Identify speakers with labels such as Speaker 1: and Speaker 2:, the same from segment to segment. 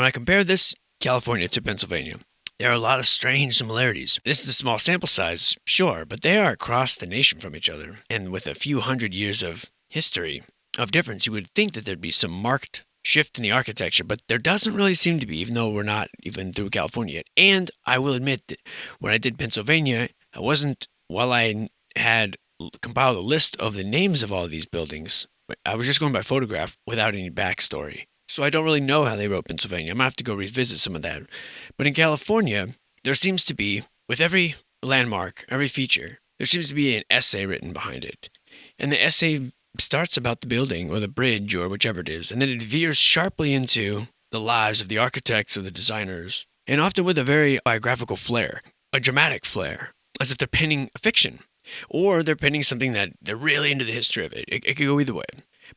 Speaker 1: When I compare this California to Pennsylvania, there are a lot of strange similarities. This is a small sample size, sure, but they are across the nation from each other. And with a few hundred years of history of difference, you would think that there'd be some marked shift in the architecture, but there doesn't really seem to be, even though we're not even through California yet. And I will admit that when I did Pennsylvania, while I had compiled a list of the names of all of these buildings, I was just going by photograph without any backstory. So I don't really know how they wrote Pennsylvania. I'm going to have to go revisit some of that. But in California, there seems to be, with every landmark, every feature, there seems to be an essay written behind it. And the essay starts about the building or the bridge or whichever it is, and then it veers sharply into the lives of the architects or the designers, and often with a very biographical flair, a dramatic flair, as if they're penning a fiction, or they're penning something that they're really into the history of it. It could go either way.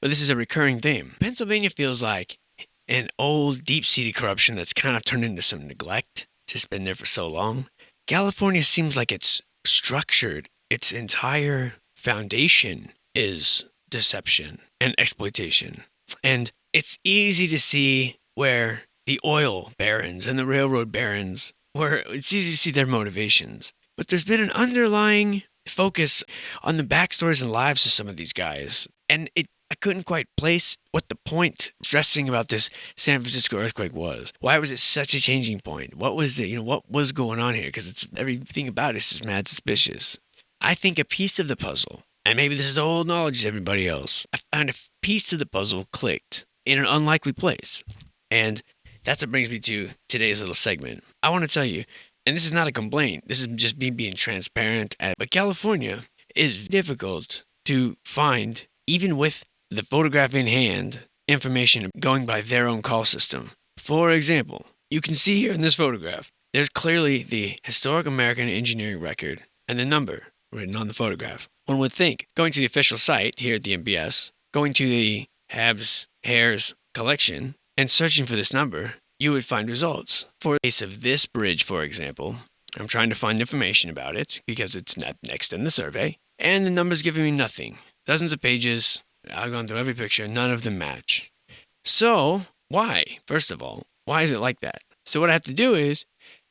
Speaker 1: But this is a recurring theme. Pennsylvania feels like an old, deep-seated corruption that's kind of turned into some neglect, just been there for so long. California seems like it's structured. Its entire foundation is deception and exploitation. And it's easy to see where the oil barons and the railroad barons, where it's easy to see their motivations. But there's been an underlying focus on the backstories and lives of some of these guys. And I couldn't quite place what the point stressing about this San Francisco earthquake was. Why was it such a changing point? What was it? What was going on here? Because everything about it is just mad suspicious. I think a piece of the puzzle, and maybe this is old knowledge to everybody else, I found a piece of the puzzle clicked in an unlikely place. And that's what brings me to today's little segment. I want to tell you, and this is not a complaint, this is just me being transparent, but California is difficult to find, even with the photograph in hand, information going by their own call system. For example, you can see here in this photograph, there's clearly the Historic American Engineering record and the number written on the photograph. One would think, going to the official site here at the MBS, going to the Habs Hairs collection, and searching for this number, you would find results. For the case of this bridge, for example, I'm trying to find information about it because it's not next in the survey, and the number's giving me nothing. Dozens of pages, I've gone through every picture, none of them match. So, why? First of all, why is it like that? So what I have to do is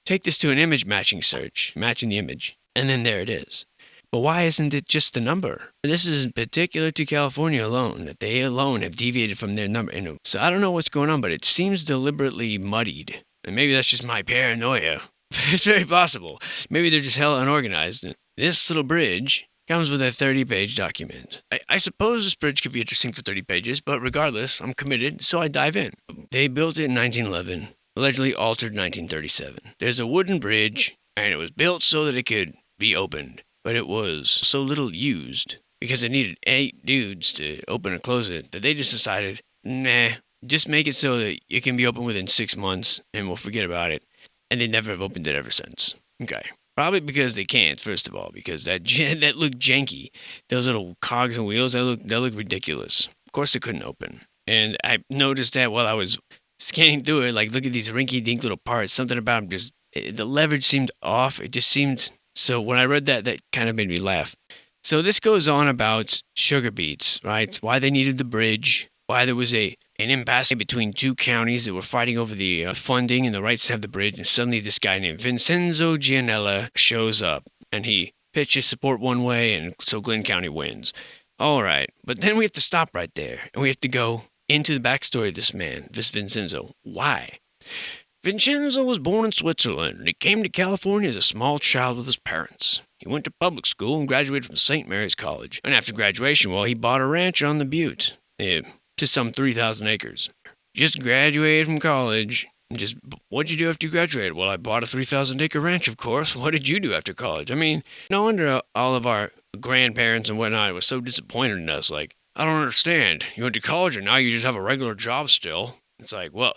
Speaker 1: take this to an image matching search, matching the image, and then there it is. But why isn't it just the number? This is particular to California alone, that they alone have deviated from their number. So I don't know what's going on, but it seems deliberately muddied. And maybe that's just my paranoia. It's very possible. Maybe they're just hell unorganized. This little bridge comes with a 30-page document. I suppose this bridge could be interesting for 30 pages, but regardless, I'm committed, so I dive in. They built it in 1911, allegedly altered 1937. There's a wooden bridge, and it was built so that it could be opened. But it was so little used, because it needed 8 dudes to open and close it, that they just decided, nah, just make it so that it can be opened within 6 months, and we'll forget about it. And they never have opened it ever since. Okay. Probably because they can't, first of all, because that looked janky. Those little cogs and wheels, that look ridiculous. Of course they couldn't open. And I noticed that while I was scanning through it, like, look at these rinky-dink little parts. Something about them the leverage seemed off. It just seemed... So when I read that kind of made me laugh. So this goes on about sugar beets, right? Why they needed the bridge, why there was an impasse between 2 counties that were fighting over the funding and the rights to have the bridge, and suddenly this guy named Vincenzo Gianella shows up, and he pitches support one way, and so Glenn County wins. All right, but then we have to stop right there, and we have to go into the backstory of this man, this Vincenzo. Why? Vincenzo was born in Switzerland, and he came to California as a small child with his parents. He went to public school and graduated from St. Mary's College. And after graduation, he bought a ranch on the Butte, to some 3,000 acres. Just graduated from college. What'd you do after you graduated? Well, I bought a 3,000-acre ranch, of course. What did you do after college? I mean, no wonder all of our grandparents and whatnot were so disappointed in us. Like, I don't understand. You went to college, and now you just have a regular job still. It's like, well...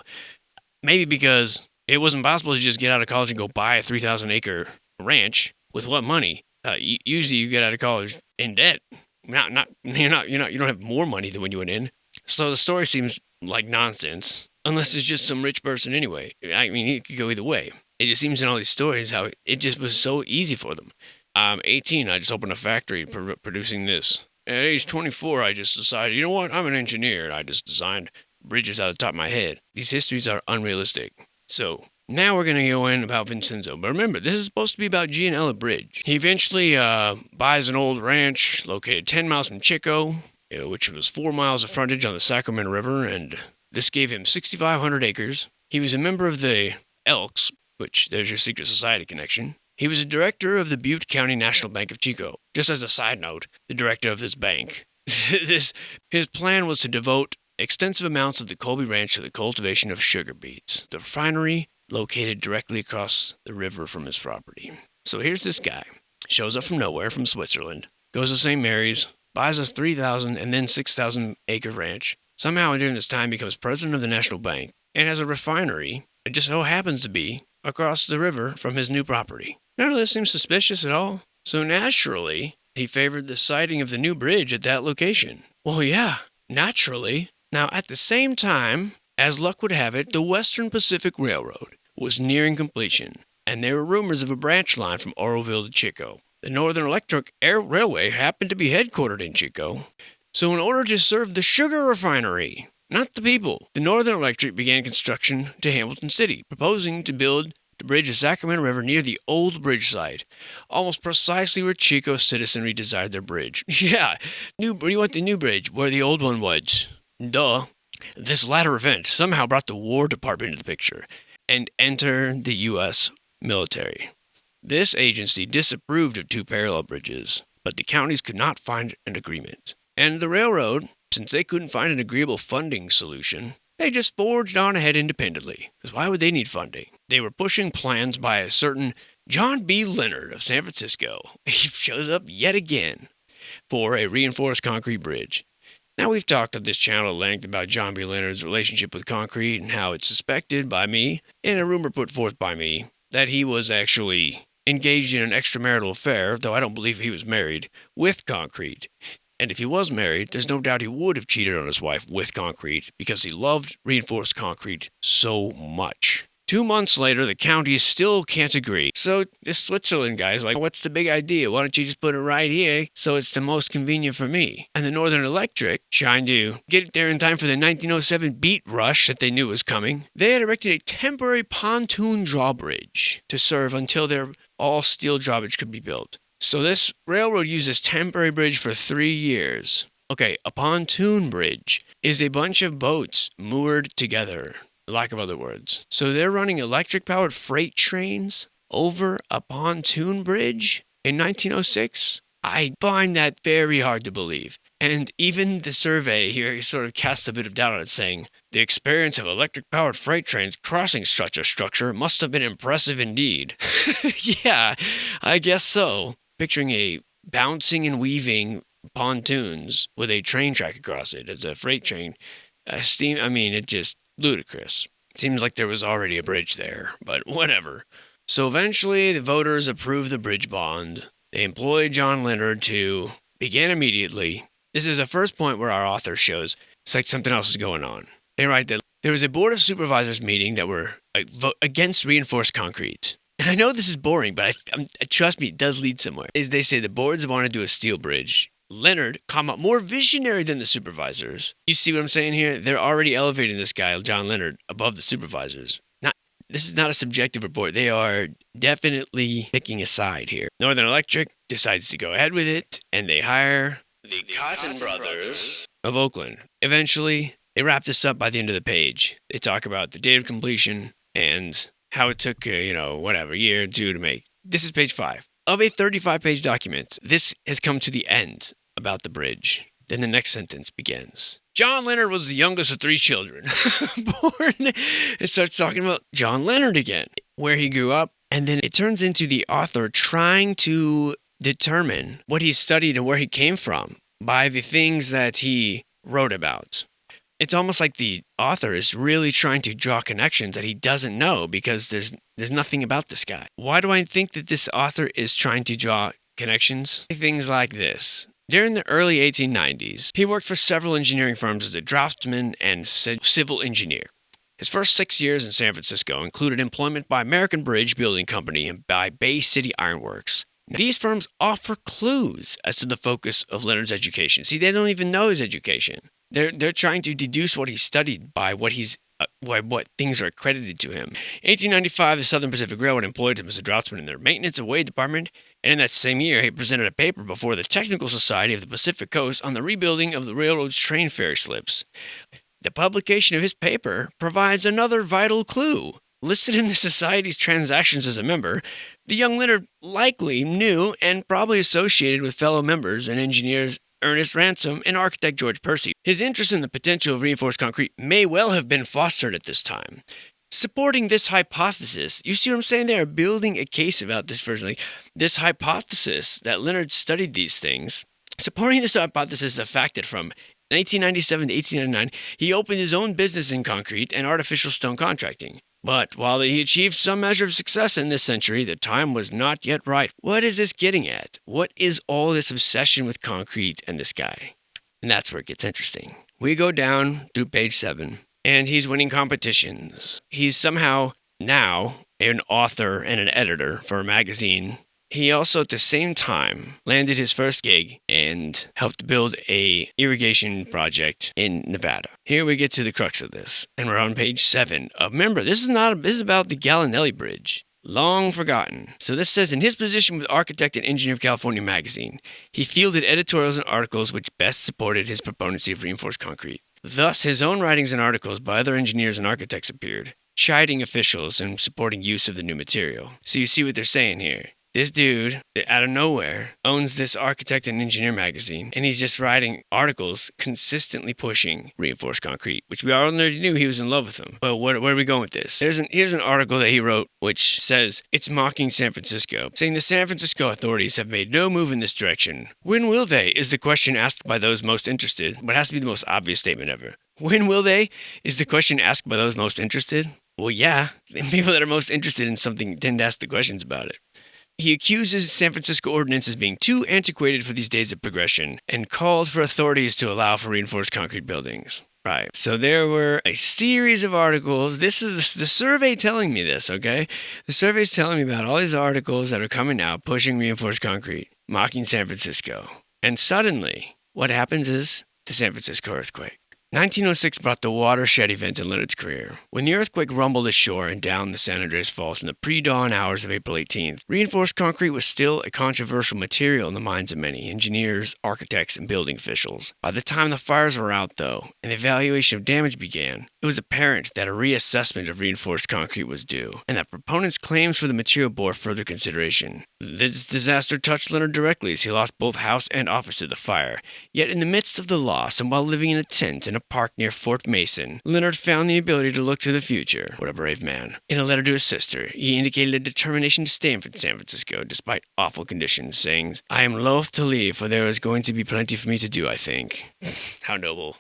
Speaker 1: Maybe because it wasn't possible to just get out of college and go buy a 3,000-acre ranch. With what money? Usually you get out of college in debt. You don't have more money than when you went in. So the story seems like nonsense, unless it's just some rich person anyway. I mean, it could go either way. It just seems in all these stories how it just was so easy for them. I'm 18, I just opened a factory producing this. At age 24, I just decided, you know what, I'm an engineer. I just designed bridges out of the top of my head. These histories are unrealistic. So now we're going to go in about Vincenzo. But remember, this is supposed to be about Gianella Bridge. He eventually buys an old ranch located 10 miles from Chico, which was 4 miles of frontage on the Sacramento River, and this gave him 6,500 acres. He was a member of the Elks, which there's your secret society connection. He was a director of the Butte County National Bank of Chico. Just as a side note, the director of this bank. His plan was to devote extensive amounts of the Colby Ranch to the cultivation of sugar beets. The refinery located directly across the river from his property. So here's this guy. Shows up from nowhere, from Switzerland. Goes to St. Mary's, buys a 3,000 and then 6,000 acre ranch. Somehow during this time becomes president of the National Bank and has a refinery. It just so happens to be across the river from his new property. None of this seems suspicious at all. So naturally, he favored the siting of the new bridge at that location. Well, yeah, naturally. Now, at the same time, as luck would have it, the Western Pacific Railroad was nearing completion, and there were rumors of a branch line from Oroville to Chico. The Northern Electric Railway happened to be headquartered in Chico. So in order to serve the sugar refinery, not the people, the Northern Electric began construction to Hamilton City, proposing to build to bridge the Sacramento River near the old bridge site, almost precisely where Chico's citizenry desired their bridge. Yeah, you want the new bridge, where the old one was. Duh. This latter event somehow brought the War Department into the picture, and entered the U.S. military. This agency disapproved of two parallel bridges, but the counties could not find an agreement. And the railroad, since they couldn't find an agreeable funding solution, they just forged on ahead independently. Because why would they need funding? They were pushing plans by a certain John B. Leonard of San Francisco. He shows up yet again for a reinforced concrete bridge. Now, we've talked on this channel at length about John B. Leonard's relationship with concrete and how it's suspected by me, and a rumor put forth by me, that he was actually engaged in an extramarital affair, though I don't believe he was married, with concrete. And if he was married, there's no doubt he would have cheated on his wife with concrete because he loved reinforced concrete so much. 2 months later, the counties still can't agree. So this Switzerland guy's like, what's the big idea? Why don't you just put it right here so it's the most convenient for me? And the Northern Electric, trying to get it there in time for the 1907 beet rush that they knew was coming, they had erected a temporary pontoon drawbridge to serve until their all-steel drawbridge could be built. So this railroad used this temporary bridge for 3 years. Okay, a pontoon bridge is a bunch of boats moored together. Lack of other words. So they're running electric-powered freight trains over a pontoon bridge in 1906? I find that very hard to believe. And even the survey here sort of casts a bit of doubt on it, saying, the experience of electric-powered freight trains crossing such a structure must have been impressive indeed. Yeah, I guess so. Picturing a bouncing and weaving pontoons with a train track across it as a freight train. It just ludicrous. Seems like there was already a bridge there, but whatever. So eventually, the voters approved the bridge bond. They employed John Leonard to begin immediately. This is the first point where our author shows it's like something else is going on. They write that there was a board of supervisors meeting that were against reinforced concrete. And I know this is boring, but trust me, it does lead somewhere. Is they say the boards want to do a steel bridge. Leonard, more visionary than the supervisors. You see what I'm saying here? They're already elevating this guy, John Leonard, above the supervisors. This is not a subjective report. They are definitely picking a side here. Northern Electric decides to go ahead with it, and they hire the Cotton Brothers of Oakland. Eventually, they wrap this up by the end of the page. They talk about the date of completion and how it took, a year or two to make. This is page 5. Of a 35-page document, this has come to the end about the bridge. Then the next sentence begins. John Leonard was the youngest of 3 children. Born, it starts talking about John Leonard again, where he grew up. And then it turns into the author trying to determine what he studied and where he came from by the things that he wrote about. It's almost like the author is really trying to draw connections that he doesn't know because there's nothing about this guy. Why do I think that this author is trying to draw connections? Things like this. During the early 1890s, he worked for several engineering firms as a draftsman and civil engineer. His first 6 years in San Francisco included employment by American Bridge Building Company and by Bay City Ironworks. Now, these firms offer clues as to the focus of Leonard's education. See, they don't even know his education. They're trying to deduce what he studied by what things are accredited to him. 1895, the Southern Pacific Railroad employed him as a draftsman in their maintenance and way department, and in that same year, he presented a paper before the Technical Society of the Pacific Coast on the rebuilding of the railroad's train ferry slips. The publication of his paper provides another vital clue. Listed in the Society's transactions as a member, the young Leonard likely knew and probably associated with fellow members and engineers Ernest Ransom and architect George Percy. His interest in the potential of reinforced concrete may well have been fostered at this time. Supporting this hypothesis, you see what I'm saying? They are building a case about this personally. This hypothesis that Leonard studied these things. Supporting this hypothesis is the fact that from 1897 to 1899, he opened his own business in concrete and artificial stone contracting. But while he achieved some measure of success in this century, the time was not yet right. What is this getting at? What is all this obsession with concrete and this guy? And that's where it gets interesting. We go down to page 7, and he's winning competitions. He's somehow now an author and an editor for a magazine. He also, at the same time, landed his first gig and helped build a irrigation project in Nevada. Here we get to the crux of this, and we're on page 7. Remember, this is about the Gallinelli Bridge, long forgotten. So this says, in his position with Architect and Engineer of California magazine, he fielded editorials and articles which best supported his proponency of reinforced concrete. Thus, his own writings and articles by other engineers and architects appeared, chiding officials and supporting use of the new material. So you see what they're saying here. This dude, out of nowhere, owns this architect and engineer magazine, and he's just writing articles consistently pushing reinforced concrete, which we already knew he was in love with them. But where are we going with this? Here's an article that he wrote, which says, it's mocking San Francisco, saying the San Francisco authorities have made no move in this direction. When will they, is the question asked by those most interested, but it has to be the most obvious statement ever. When will they, is the question asked by those most interested? Well, yeah, the people that are most interested in something tend to ask the questions about it. He accuses San Francisco ordinance as being too antiquated for these days of progression and called for authorities to allow for reinforced concrete buildings. Right. So there were a series of articles. This is the survey telling me this, okay? The survey is telling me about all these articles that are coming out pushing reinforced concrete, mocking San Francisco. And suddenly, what happens is the San Francisco earthquake. 1906 brought the watershed event in Leonard's career. When the earthquake rumbled ashore and down the San Andreas Fault in the pre-dawn hours of April 18th, reinforced concrete was still a controversial material in the minds of many engineers, architects, and building officials. By the time the fires were out, though, and the evaluation of damage began, it was apparent that a reassessment of reinforced concrete was due, and that proponents' claims for the material bore further consideration. This disaster touched Leonard directly as he lost both house and office to the fire. Yet in the midst of the loss, and while living in a tent in a park near Fort Mason, Leonard found the ability to look to the future. What a brave man. In a letter to his sister, he indicated a determination to stay in San Francisco despite awful conditions, saying, I am loath to leave, for there is going to be plenty for me to do, I think. How noble.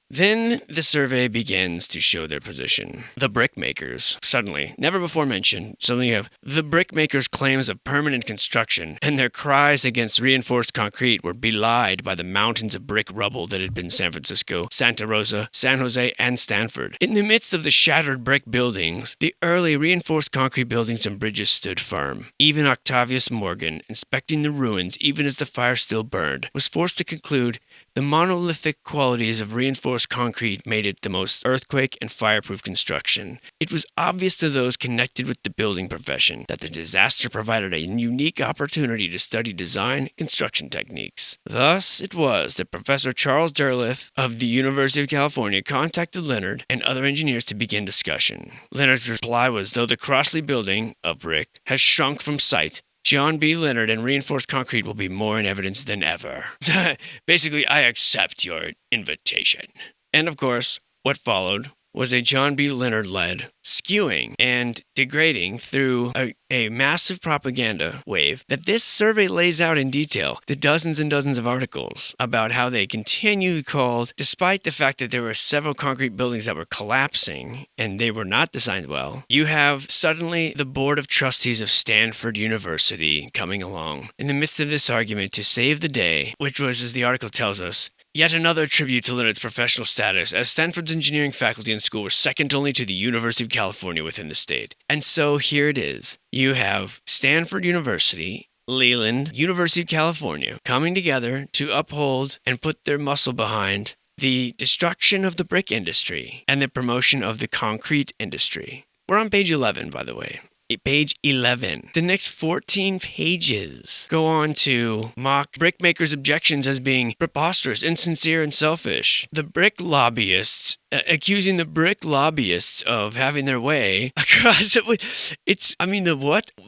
Speaker 1: Then the survey begins to show their position. The brickmakers, suddenly, never before mentioned, suddenly you have the brickmakers' claims of permanent construction, and their cries against reinforced concrete were belied by the mountains of brick rubble that had been San Francisco, Santa Rosa, San Jose, and Stanford. In the midst of the shattered brick buildings, the early reinforced concrete buildings and bridges stood firm. Even Octavius Morgan, inspecting the ruins even as the fire still burned, was forced to conclude the monolithic qualities of reinforced concrete made it the most earthquake and fireproof construction. It was obvious to those connected with the building profession that the disaster provided a unique opportunity to study design and construction techniques. Thus, it was that Professor Charles Derleth of the University of California contacted Leonard and other engineers to begin discussion. Leonard's reply was, though the Crossley building, of brick, has shrunk from sight, John B. Leonard and reinforced concrete will be more in evidence than ever. Basically, I accept your invitation. And of course, what followed was a John B. Leonard-led skewing and degrading through a massive propaganda wave that this survey lays out in detail. The dozens and dozens of articles about how they continued called, despite the fact that there were several concrete buildings that were collapsing and they were not designed well, you have suddenly the Board of Trustees of Stanford University coming along in the midst of this argument to save the day, which was, as the article tells us, yet another tribute to Leonard's professional status, as Stanford's engineering faculty and school were second only to the University of California within the state. And so here it is. You have Stanford University, Leland, University of California, coming together to uphold and put their muscle behind the destruction of the brick industry and the promotion of the concrete industry. We're on page 11, by the way. Page 11. The next 14 pages go on to mock brickmakers' objections as being preposterous, insincere, and selfish. The brick lobbyists accusing the brick lobbyists of having their way across it.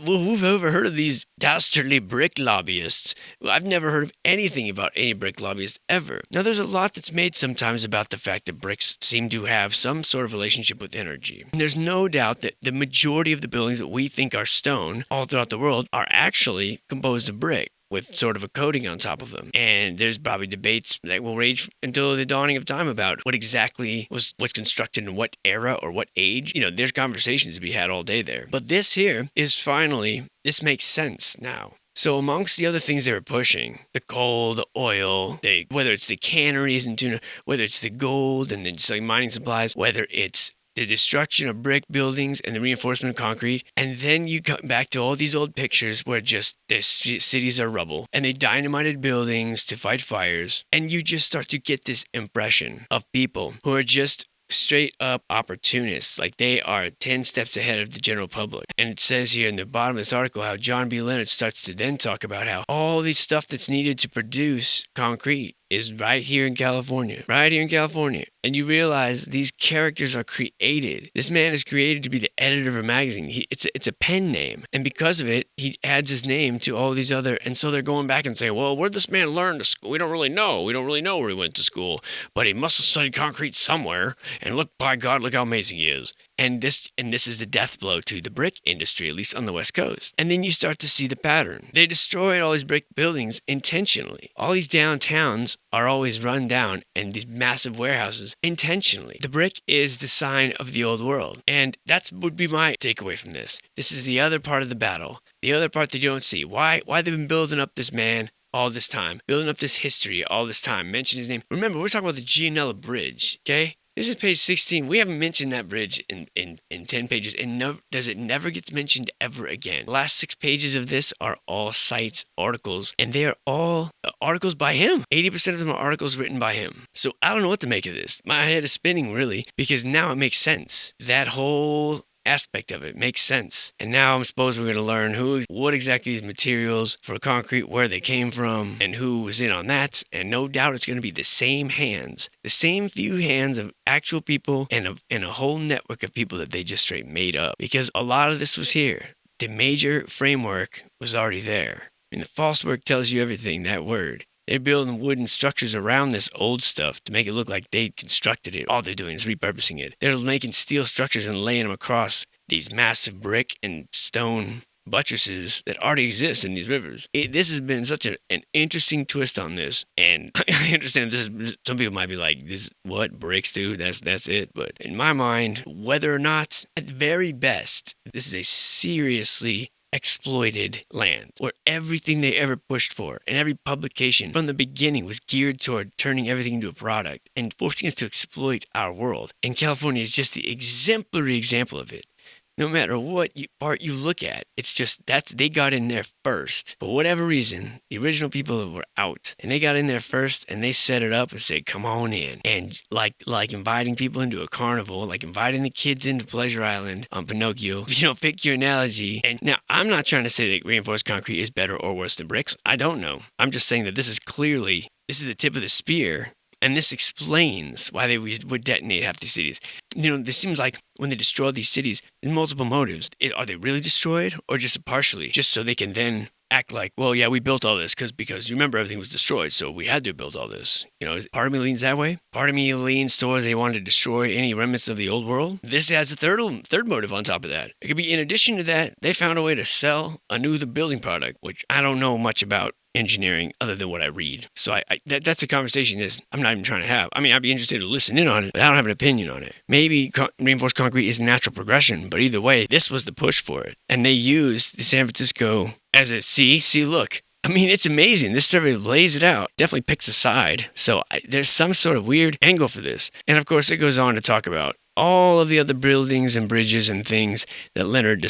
Speaker 1: Who've ever heard of these dastardly brick lobbyists? Well, I've never heard of anything about any brick lobbyists ever. Now, there's a lot that's made sometimes about the fact that bricks seem to have some sort of relationship with energy. And there's no doubt that the majority of the buildings that we think are stone all throughout the world are actually composed of brick, with sort of a coating on top of them. And there's probably debates that will rage until the dawning of time about what exactly was constructed in what era or what age. There's conversations to be had all day there. But this here is finally, this makes sense now. So amongst the other things they were pushing, the coal, the oil, whether it's the canneries and tuna, whether it's the gold and the mining supplies, whether it's the destruction of brick buildings and the reinforcement of concrete, and then you come back to all these old pictures where just the cities are rubble, and they dynamited buildings to fight fires, and you just start to get this impression of people who are just straight up opportunists, like they are 10 steps ahead of the general public. And it says here in the bottom of this article how John B. Leonard starts to then talk about how all these stuff that's needed to produce concrete is right here in California. And you realize these characters are created. This man is created to be the editor of a magazine. It's a pen name. And because of it, he adds his name to all these other, and so they're going back and saying, well, where'd this man learn to school? We don't really know. We don't really know where he went to school, but he must have studied concrete somewhere. And look, by God, look how amazing he is. And this is the death blow to the brick industry, at least on the West Coast. And then you start to see the pattern. They destroyed all these brick buildings intentionally. All these downtowns are always run down, and these massive warehouses intentionally. The brick is the sign of the old world. And that would be my takeaway from this. This is the other part of the battle. The other part that you don't see. Why they've been building up this man all this time. Building up this history all this time. Mention his name. Remember, we're talking about the Gianella Bridge, okay? This is page 16. We haven't mentioned that bridge in 10 pages, and it never gets mentioned ever again. The last 6 pages of this are all sites, articles, and they are all articles by him. 80% of them are articles written by him. So I don't know what to make of this. My head is spinning, really, because now it makes sense. That whole aspect of it makes sense. And now I'm supposed we're going to learn what exactly these materials for concrete, where they came from, and who was in on that. And no doubt it's going to be the same hands, the same few hands of actual people and a whole network of people that they just straight made up. Because a lot of this was here. The major framework was already there. And the false work tells you everything, that word. They're building wooden structures around this old stuff to make it look like they constructed it. All they're doing is repurposing it. They're making steel structures and laying them across these massive brick and stone buttresses that already exist in these rivers. This has been such an interesting twist on this. And I understand some people might be like, this what bricks do? That's it. But in my mind, whether or not, at the very best, this is a seriously exploited land where everything they ever pushed for and every publication from the beginning was geared toward turning everything into a product and forcing us to exploit our world. And California is just the exemplary example of it. No matter what part you look at, it's just they got in there first. For whatever reason, the original people were out, and they got in there first, and they set it up and said, "Come on in." And like inviting people into a carnival, like inviting the kids into Pleasure Island on Pinocchio. Pick your analogy. And now, I'm not trying to say that reinforced concrete is better or worse than bricks. I don't know. I'm just saying that this is the tip of the spear. And this explains why they would detonate half these cities. This seems like when they destroy these cities, there's multiple motives. Are they really destroyed or just partially? Just so they can then act like, well, yeah, we built all this because you remember everything was destroyed, so we had to build all this. Part of me leans that way. Part of me leans towards they wanted to destroy any remnants of the old world. This has a third motive on top of that. It could be in addition to that, they found a way to sell a new building product, which I don't know much about engineering other than what I read. So that's a conversation I'm not even trying to have. I mean, I'd be interested to listen in on it, but I don't have an opinion on it. Maybe reinforced concrete is a natural progression, but either way, this was the push for it. And they used the San Francisco as a see, look. I mean, it's amazing. This survey lays it out. Definitely picks a side. So there's some sort of weird angle for this. And of course, it goes on to talk about all of the other buildings and bridges and things that Leonard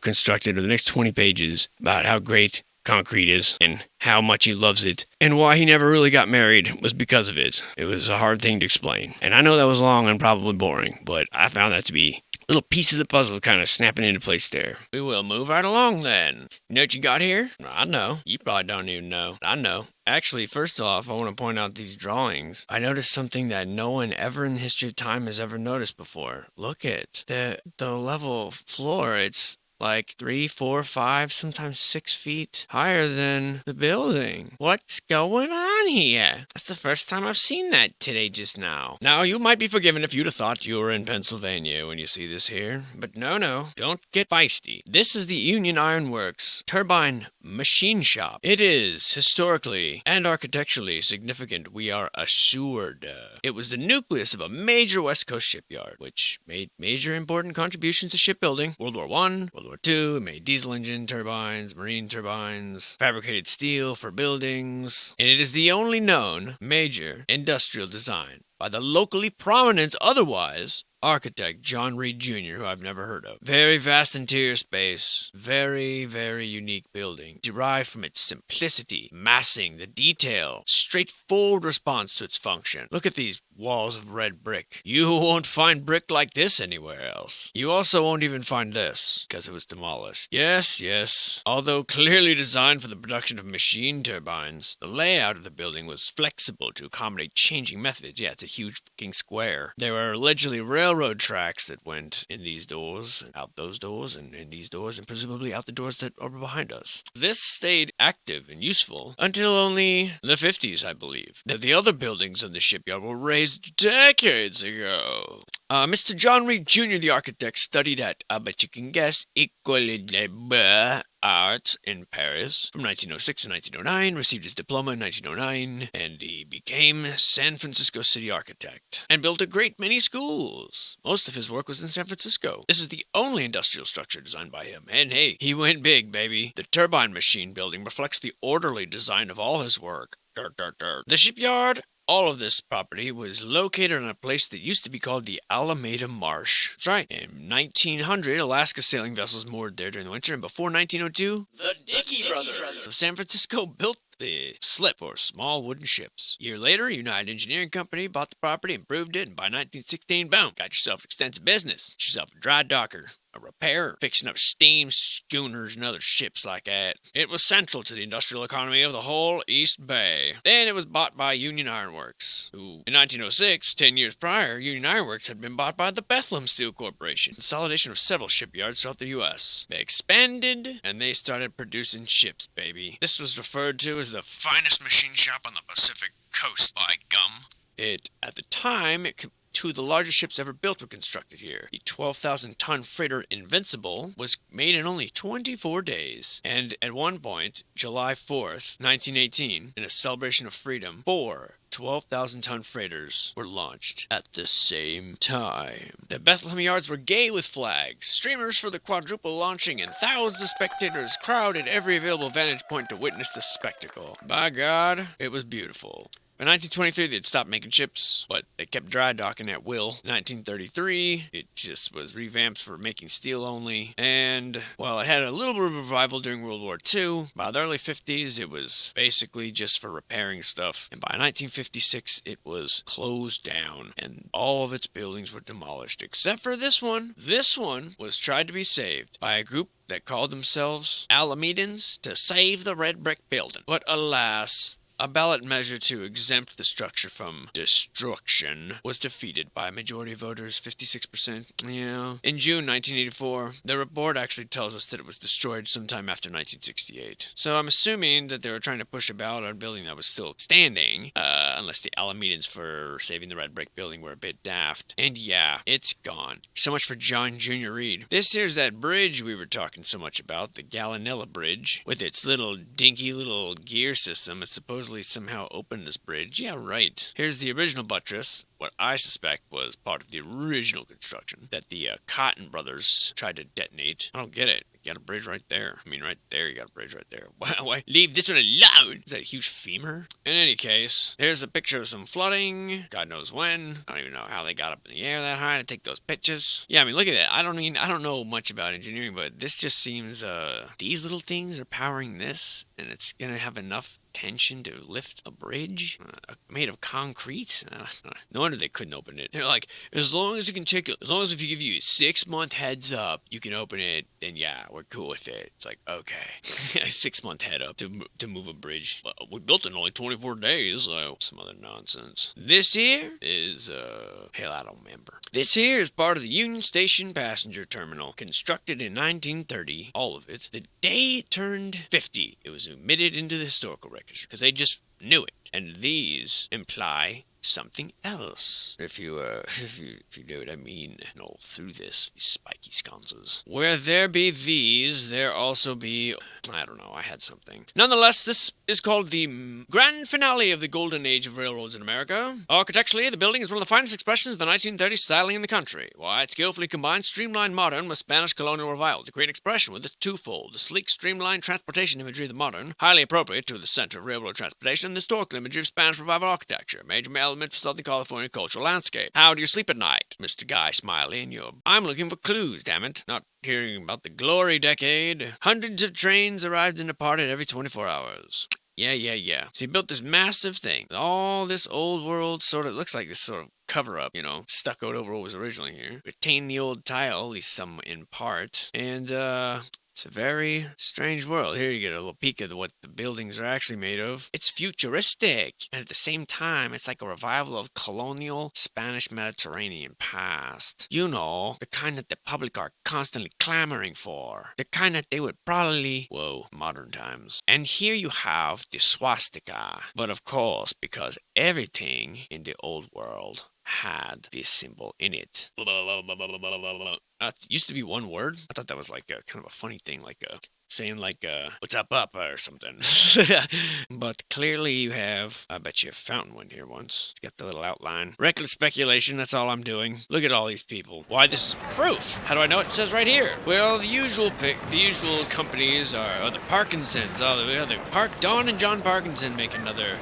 Speaker 1: constructed in the next 20 pages about how great concrete is and how much he loves it. And why he never really got married was because of it. It was a hard thing to explain. And I know that was long and probably boring, but I found that to be little piece of the puzzle kind of snapping into place there. We will move right along then. You know what you got here? I know. You probably don't even know. I know. Actually, first off, I want to point out these drawings. I noticed something that no one ever in the history of time has ever noticed before. Look at the level floor. It's like 3, 4, 5, sometimes 6 feet higher than the building. What's going on here? That's the first time I've seen that today just now. Now, you might be forgiven if you'd have thought you were in Pennsylvania when you see this here, but no, don't get feisty. This is the Union Iron Works turbine machine shop. It is historically and architecturally significant, we are assured. It was the nucleus of a major West Coast shipyard, which made major important contributions to shipbuilding. World War I, World War II, it made diesel engine turbines, marine turbines, fabricated steel for buildings, and it is the only known major industrial design by the locally prominent otherwise architect John Reed Jr., who I've never heard of. Very vast interior space, very, very unique building, derived from its simplicity, massing, the detail, straightforward response to its function. Look at these walls of red brick. You won't find brick like this anywhere else. You also won't even find this, because it was demolished. Yes. Although clearly designed for the production of machine turbines, the layout of the building was flexible to accommodate changing methods. Yeah, it's a huge fucking square. There were allegedly railroad tracks that went in these doors, out those doors, and in these doors, and presumably out the doors that are behind us. This stayed active and useful until only the 50s, I believe. The other buildings in the shipyard were raised decades ago. Mr. John Reed Jr., the architect, studied at, I bet you can guess, École des Beaux-Arts in Paris from 1906 to 1909, received his diploma in 1909, and he became San Francisco city architect, and built a great many schools. Most of his work was in San Francisco. This is the only industrial structure designed by him, and hey, he went big, baby. The turbine machine building reflects the orderly design of all his work. The shipyard, all of this property was located on a place that used to be called the Alameda Marsh. That's right. In 1900, Alaska sailing vessels moored there during the winter, and before 1902, the Dickey brothers of San Francisco built the slip for small wooden ships. A year later, United Engineering Company bought the property, improved it, and by 1916, boom, got yourself an extensive business. Got yourself a dry docker, a repairer, fixing up steam schooners and other ships like that. It was central to the industrial economy of the whole East Bay. Then it was bought by Union Iron Works, who, in 1906, 10 years prior, Union Iron Works had been bought by the Bethlehem Steel Corporation, consolidation of several shipyards throughout the U.S. They expanded, and they started producing ships, baby. This was referred to as the finest machine shop on the Pacific Coast, by gum. At the time, two of the largest ships ever built were constructed here. The 12,000-ton freighter Invincible was made in only 24 days. And at one point, July 4th, 1918, in a celebration of freedom, 4 12,000-ton freighters were launched at the same time. The Bethlehem yards were gay with flags, streamers for the quadruple launching, and thousands of spectators crowded every available vantage point to witness the spectacle. By God, it was beautiful. In 1923, they'd stopped making ships, but they kept dry docking at will. In 1933, it just was revamped for making steel only. And while it had a little bit of revival during World War II, by the early 50s, it was basically just for repairing stuff. And by 1956, it was closed down, and all of its buildings were demolished, except for this one. This one was tried to be saved by a group that called themselves Alamedans to save the red brick building. But alas, a ballot measure to exempt the structure from destruction was defeated by majority voters, 56%. Yeah. In June 1984, the report actually tells us that it was destroyed sometime after 1968. So I'm assuming that they were trying to push a ballot on a building that was still standing, unless the Alamedans for saving the red brick building were a bit daft. And yeah, it's gone. So much for John Jr. Reed. This here's that bridge we were talking so much about, the Gallinella Bridge, with its little dinky little gear system. It's supposedly somehow opened this bridge. Yeah, right. Here's the original buttress, what I suspect was part of the original construction that the Cotton brothers tried to detonate. I don't get it. You got a bridge right there. I mean, right there, you got a bridge right there. Why? Leave this one alone. Is that a huge femur? In any case, here's a picture of some flooding. God knows when. I don't even know how they got up in the air that high to take those pictures. Yeah, I mean, look at that. I don't know much about engineering, but this just seems, these little things are powering this, and it's gonna have enough tension to lift a bridge made of concrete. No wonder they couldn't open it. They're like, as long as if you give you a 6-month heads up, you can open it, then yeah, we're cool with it. It's like, okay, a 6-month head up to move a bridge. Well, we built it in only 24 days, so some other nonsense. This here is, hell, I don't remember. This here is part of the Union Station passenger terminal, constructed in 1930, all of it. The day it turned 50, it was admitted into the historical record. Because they just knew it. And these imply something else. If you know what I mean. And all through this, these spiky sconces. Where there be these, there also be, I don't know, I had something. Nonetheless, this is called the grand finale of the golden age of railroads in America. Architecturally, the building is one of the finest expressions of the 1930s styling in the country. Why, it skillfully combines streamlined modern with Spanish colonial revival to create an expression with its twofold, the sleek, streamlined transportation imagery of the modern, highly appropriate to the center of railroad transportation, and the historical imagery of Spanish revival architecture, major element for Southern California cultural landscape. How do you sleep at night, Mr. Guy Smiley? And I'm looking for clues, damn it. Not hearing about the glory decade. Hundreds of trains arrived and departed every 24 hours. Yeah. So he built this massive thing. All this old world sort of looks like this sort of cover-up, stuccoed over what was originally here. Retain the old tile, at least some in part. And, it's a very strange world. Here you get a little peek of what the buildings are actually made of. It's futuristic. And at the same time, it's like a revival of colonial Spanish Mediterranean past. You know, the kind that the public are constantly clamoring for. The kind that they would probably, modern times. And here you have the swastika. But of course, because everything in the old world had this symbol in it. It used to be one word. I thought that was like a kind of a funny thing, like saying like what's up or something. But clearly you have, I bet you have fountain one here once. It's got the little outline. Reckless speculation, that's all I'm doing. Look at all these people. Why, this is proof. How do I know it says right here? Well, the usual companies are the Parkinsons. Don and John Parkinson make another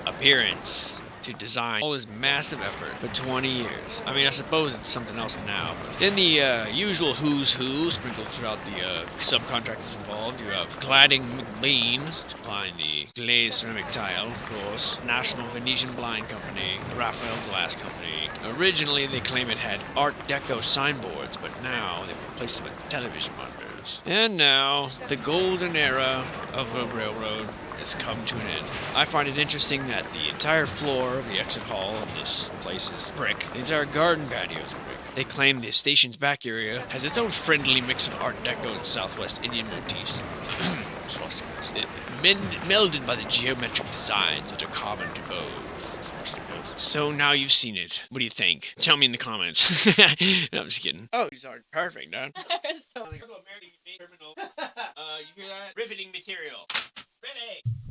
Speaker 1: appearance to design all this massive effort for 20 years. I mean, I suppose it's something else now. But then the usual who's who sprinkled throughout the subcontractors involved. You have Cladding McLean, supplying the glazed ceramic tile, of course. National Venetian Blind Company, Raphael Glass Company. Originally, they claim it had Art Deco signboards, but now they've replaced them with television monitors. And now, the golden era of a railroad has come to an end. I find it interesting that the entire floor of the exit hall of this place is brick. The entire garden patio is brick. They claim the station's back area has its own friendly mix of Art Deco and Southwest Indian motifs. Melded by the geometric designs that are common to both. So now you've seen it. What do you think? Tell me in the comments. No, I'm just kidding. Oh, these are perfect, huh? You hear that? Riveting material.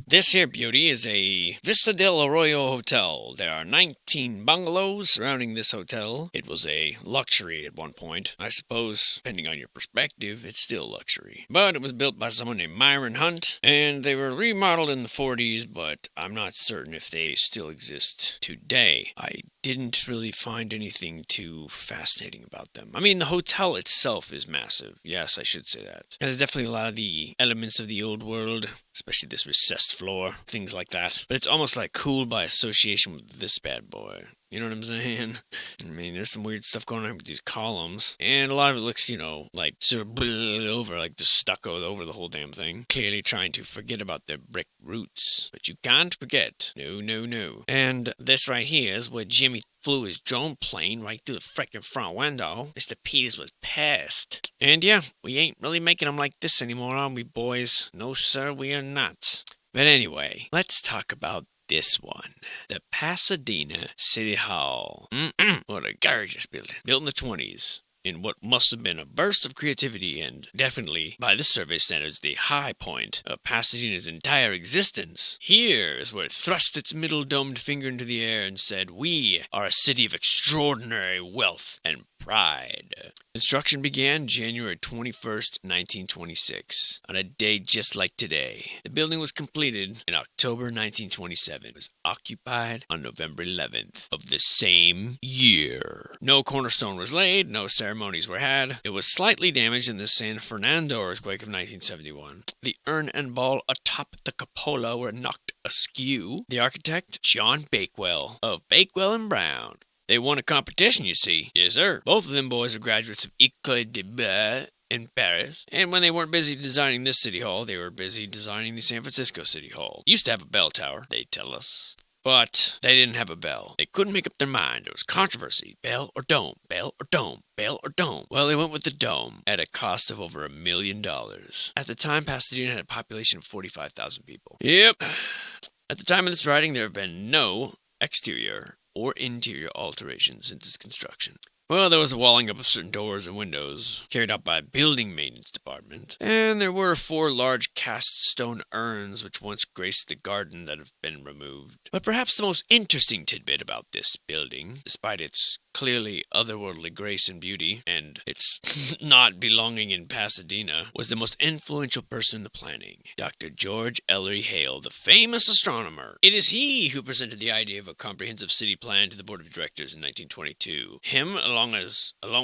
Speaker 1: This here beauty is a Vista del Arroyo hotel. There are 19 bungalows surrounding this hotel. It was a luxury at one point. I suppose, depending on your perspective, it's still luxury. But it was built by someone named Myron Hunt, and they were remodeled in the 40s, but I'm not certain if they still exist today. I didn't really find anything too fascinating about them. I mean, the hotel itself is massive. Yes, I should say that. There's definitely a lot of the elements of the old world, especially this recessed floor, things like that. But it's almost like cool by association with this bad boy. You know what I'm saying? I mean, there's some weird stuff going on with these columns. And a lot of it looks, like sort of over, like just stuccoed over the whole damn thing. Clearly trying to forget about their brick roots. But you can't forget. No. And this right here is where Jimmy flew his drone plane right through the frickin' front window. Mr. Peters was pissed. And yeah, we ain't really making them like this anymore, are we, boys? No, sir, we are not. But anyway, let's talk about this one. The Pasadena City Hall. What a gorgeous building. Built in the 20s. In what must have been a burst of creativity and definitely, by the survey standards, the high point of Pasadena's entire existence. Here is where it thrust its middle domed finger into the air and said, "We are a city of extraordinary wealth and pride." Construction began January 21st, 1926, on a day just like today. The building was completed in October 1927. It was occupied on November 11th of the same year. No cornerstone was laid, no ceremonies were had. It was slightly damaged in the San Fernando earthquake of 1971. The urn and ball atop the cupola were knocked askew. The architect, John Bakewell of Bakewell and Brown. They won a competition, you see. Yes, sir. Both of them boys were graduates of École des Beaux in Paris. And when they weren't busy designing this city hall, they were busy designing the San Francisco City Hall. Used to have a bell tower, they tell us. But they didn't have a bell. They couldn't make up their mind. There was controversy. Bell or dome? Bell or dome? Bell or dome? Well, they went with the dome at a cost of over $1 million. At the time, Pasadena had a population of 45,000 people. Yep. At the time of this writing, there have been no exterior or interior alterations since its construction. Well, there was a walling up of certain doors and windows, carried out by building maintenance department, and there were 4 large cast stone urns which once graced the garden that have been removed. But perhaps the most interesting tidbit about this building, despite its clearly otherworldly grace and beauty, and its not belonging in Pasadena, was the most influential person in the planning, Dr. George Ellery Hale, the famous astronomer. It is he who presented the idea of a comprehensive city plan to the board of directors in 1922. Him, along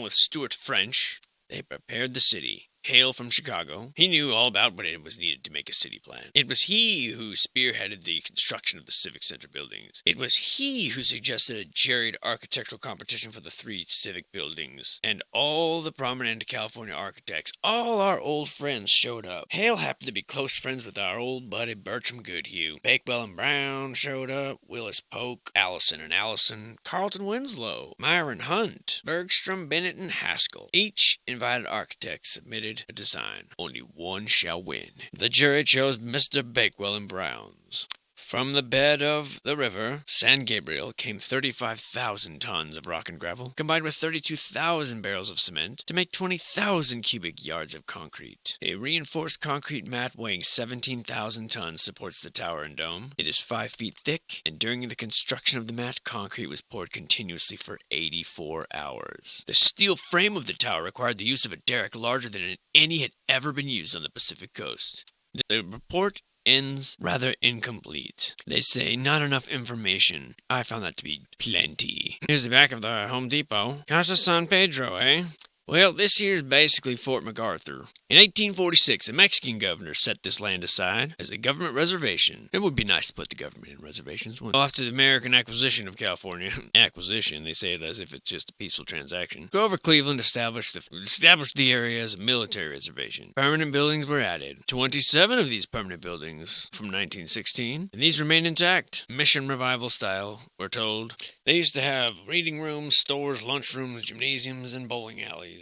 Speaker 1: with Stuart French, they prepared the city. Hale from Chicago, he knew all about what it was needed to make a city plan. It was he who spearheaded the construction of the Civic Center buildings. It was he who suggested a juried architectural competition for the 3 civic buildings. And all the prominent California architects, all our old friends showed up. Hale happened to be close friends with our old buddy Bertram Goodhue. Bakewell and Brown showed up, Willis Polk, Allison and Allison, Carlton Winslow, Myron Hunt, Bergstrom, Bennett, and Haskell. Each invited architect submitted a design. Only one shall win. The jury chose Mr. Bakewell and Brown's. From the bed of the river, San Gabriel, came 35,000 tons of rock and gravel, combined with 32,000 barrels of cement, to make 20,000 cubic yards of concrete. A reinforced concrete mat weighing 17,000 tons supports the tower and dome. It is 5 feet thick, and during the construction of the mat, concrete was poured continuously for 84 hours. The steel frame of the tower required the use of a derrick larger than any had ever been used on the Pacific coast. The report ends rather incomplete. They say not enough information. I found that to be plenty. Here's the back of the Home Depot. Casa San Pedro, eh? Well, this here's basically Fort MacArthur. In 1846, the Mexican governor set this land aside as a government reservation. It would be nice to put the government in reservations. Well, after the American acquisition of California, acquisition, they say it as if it's just a peaceful transaction, Grover Cleveland established the area as a military reservation. Permanent buildings were added. 27 of these permanent buildings from 1916, and these remain intact. Mission revival style, we're told. They used to have reading rooms, stores, lunchrooms, gymnasiums, and bowling alleys.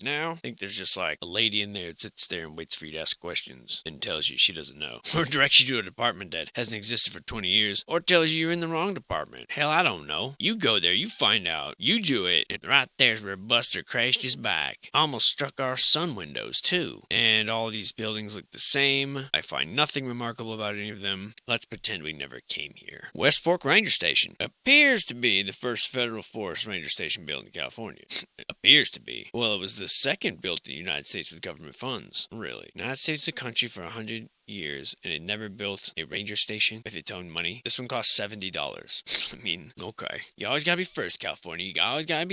Speaker 1: Now, I think there's just like a lady in there that sits there and waits for you to ask questions and tells you she doesn't know. Or directs you to a department that hasn't existed for 20 years. Or tells you you're in the wrong department. Hell, I don't know. You go there, you find out, you do it. And right there's where Buster crashed his bike. Almost struck our sun windows, too. And all these buildings look the same. I find nothing remarkable about any of them. Let's pretend we never came here. West Fork Ranger Station appears to be the first federal forest ranger station built in California. Appears to be. Well, it was the second built in the United States with government funds. Really. The United States is a country for 100 years, and it never built a ranger station with its own money. This one cost $70. I mean, okay. You always gotta be first, California. You always gotta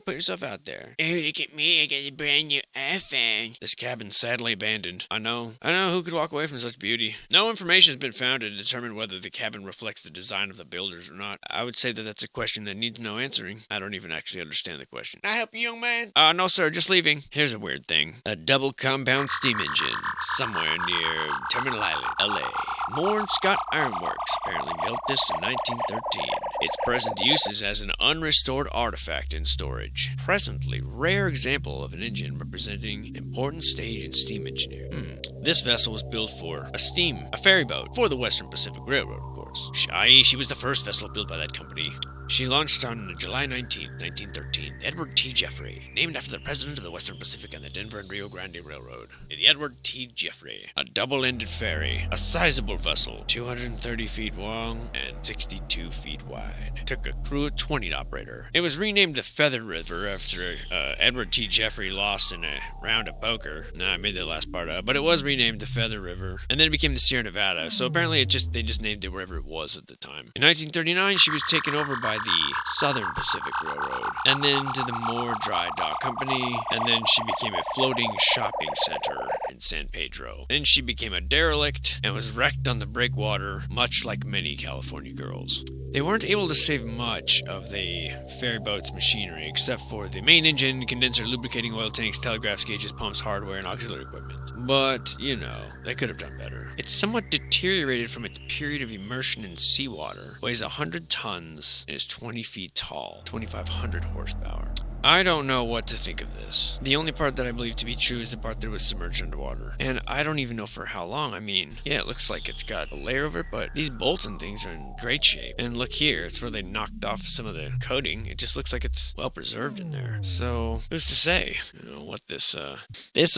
Speaker 1: put yourself out there. Oh, look at me, I got a brand new iPhone. This cabin's sadly abandoned. I know who could walk away from such beauty. No information has been found to determine whether the cabin reflects the design of the builders or not. I would say that that's a question that needs no answering. I don't even actually understand the question. Can I help you, young man? No, sir, just leaving. Here's a weird thing. A double compound steam engine somewhere near Terminal Island, LA. Moore and Scott Ironworks apparently built this in 1913. Its present use is as an unrestored artifact in storage. Presently, rare example of an engine representing an important stage in steam engineering. This vessel was built for a ferry boat for the Western Pacific Railroad, of course. course. She was the first vessel built by that company. She launched on July 19, 1913. Edward T. Jeffrey, named after the president of the Western Pacific and the Denver and Rio Grande Railroad. The Edward T. Jeffrey, a double-ended ferry, a sizable vessel, 230 feet long and 62 feet wide. Took a crew of 20 to operate her. It was renamed the Feather River after Edward T. Jeffrey lost in a round of poker. Nah, I made the last part up, but it was renamed the Feather River, and then it became the Sierra Nevada. So apparently they just named it wherever it was at the time. In 1939, she was taken over by the Southern Pacific Railroad, and then to the Moore Dry Dock Company, and then she became a floating shopping center in San Pedro. Then she became a derelict and was wrecked on the breakwater, much like many California girls. They weren't able to save much of the ferry boat's machinery, except for the main engine, condenser, lubricating oil tanks, telegraph gauges, pumps, hardware, and auxiliary equipment. But, they could have done better. It's somewhat deteriorated from its period of immersion in seawater, weighs 100 tons, and is 20 feet tall, 2,500 horsepower. I don't know what to think of this. The only part that I believe to be true is the part that was submerged underwater. And I don't even know for how long. I mean, yeah, it looks like it's got a layer over it, but these bolts and things are in great shape. And look here, it's where they knocked off some of the coating. It just looks like it's well preserved in there. So, who's to say, what this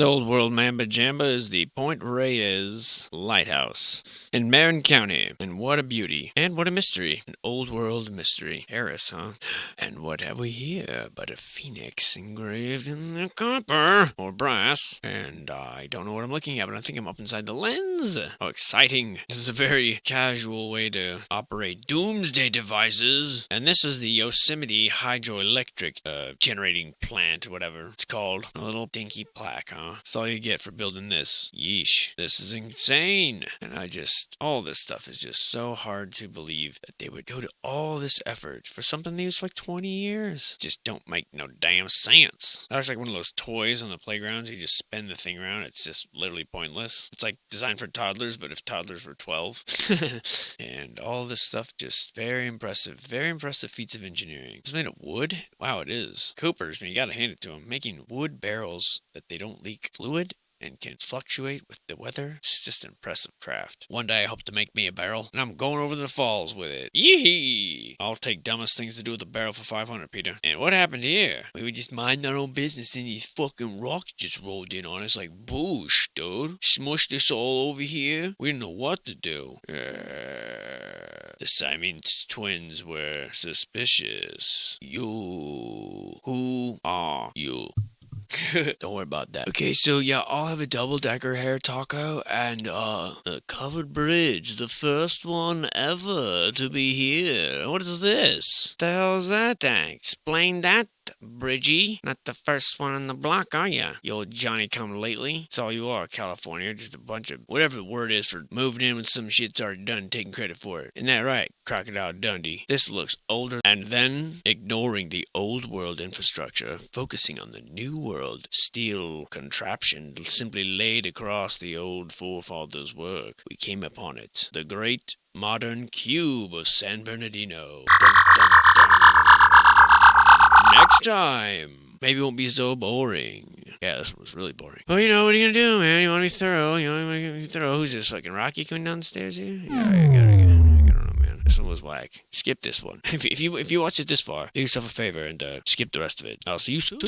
Speaker 1: old world mamba jamba is the Point Reyes Lighthouse in Marin County. And what a beauty. And what a mystery. An old world mystery. Paris, huh? And what have we here but a phoenix engraved in the copper or brass, and I don't know what I'm looking at, but I think I'm up inside the lens. Oh, exciting. This is a very casual way to operate doomsday devices, and this is the Yosemite hydroelectric generating plant, or whatever it's called. A little dinky plaque, huh? That's all you get for building this. Yeesh. This is insane. And all this stuff is just so hard to believe that they would go to all this effort for something that used like 20 years. Just don't make no damn sense. That was like one of those toys on the playgrounds. You just spin the thing around. It's just literally pointless. It's like designed for toddlers, but if toddlers were 12. And all this stuff, just very impressive feats of engineering. It's made of wood? Wow, it is. Coopers, you gotta hand it to them. Making wood barrels that they don't leak fluid and can fluctuate with the weather. It's just an impressive craft. One day I hope to make me a barrel, and I'm going over to the falls with it. Yee! I'll take dumbest things to do with a barrel for 500, Peter. And what happened here? We would just mind our own business, and these fucking rocks just rolled in on us like boosh, dude. Smushed this all over here. We didn't know what to do. The Siamese twins were suspicious. You. Who are you? Don't worry about that. Okay, so yeah, I'll have a double-decker hair taco and a covered bridge. The first one ever to be here. What is this? The hell's that thing? Explain that, Bridgie. Not the first one on the block, are ya? You old Johnny-come-lately. That's all you are, California. Just a bunch of whatever the word is for moving in when some shit's already done and taking credit for it. Isn't that right, Crocodile Dundee? This looks older, and then ignoring the old world infrastructure, focusing on the new world steel contraption simply laid across the old forefathers' work. We came upon it. The great modern cube of San Bernardino. Dun, dun, dun. Next time, maybe it won't be so boring. Yeah, this one was really boring. Well, what are you gonna do, man? You want to be thorough? Who's this, fucking Rocky coming down the stairs here? Yeah, I don't know, man. This one was whack. Skip this one. If you watch it this far, do yourself a favor and skip the rest of it. I'll see you soon.